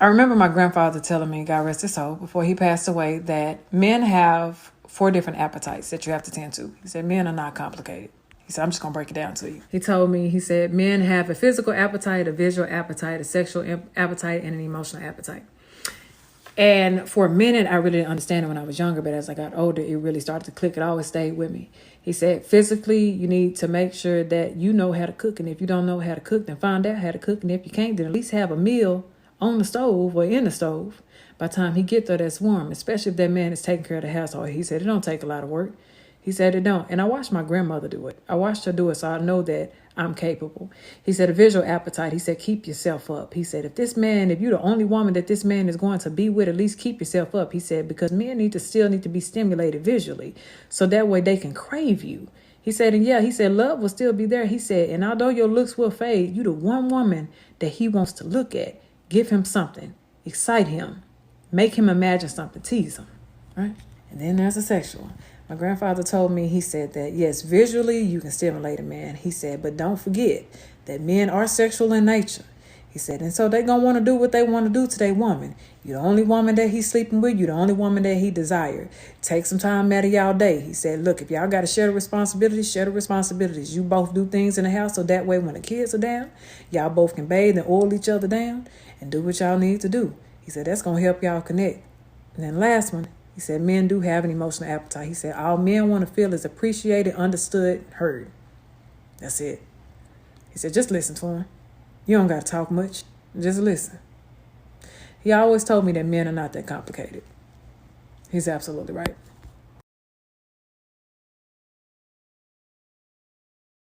I remember my grandfather telling me, God rest his soul, before he passed away, that men have 4 different appetites that you have to tend to. He said, men are not complicated. He said, I'm just going to break it down to you. He told me, he said, men have a physical appetite, a visual appetite, a sexual appetite, and an emotional appetite. And for a minute, I really didn't understand it when I was younger, but as I got older, it really started to click. It always stayed with me. He said, physically, you need to make sure that you know how to cook. And if you don't know how to cook, then find out how to cook. And if you can't, then at least have a meal on the stove or in the stove. By the time he get there, that's warm, especially if that man is taking care of the household. He said, it don't take a lot of work. He said it don't. And I watched my grandmother do it. I watched her do it, so I know that I'm capable. He said a visual appetite. He said, keep yourself up. He said, if you're the only woman that this man is going to be with, at least keep yourself up. He said, because men still need to be stimulated visually, so that way they can crave you. He said, and yeah, he said, love will still be there. He said, and although your looks will fade, you the one woman that he wants to look at. Give him something. Excite him. Make him imagine something. Tease him. Right? And then there's a sexual one. My grandfather told me, he said that, yes, visually you can stimulate a man. He said, but don't forget that men are sexual in nature. He said, and so they're going to want to do what they want to do to their woman. You're the only woman that he's sleeping with. You're the only woman that he desired. Take some time out of y'all day. He said, look, if y'all got to share the responsibilities, share the responsibilities. You both do things in the house, so that way when the kids are down, y'all both can bathe and oil each other down and do what y'all need to do. He said, that's going to help y'all connect. And then last one, he said, men do have an emotional appetite. He said, all men want to feel is appreciated, understood, heard. That's it. He said, just listen to him. You don't got to talk much. Just listen. He always told me that men are not that complicated. He's absolutely right.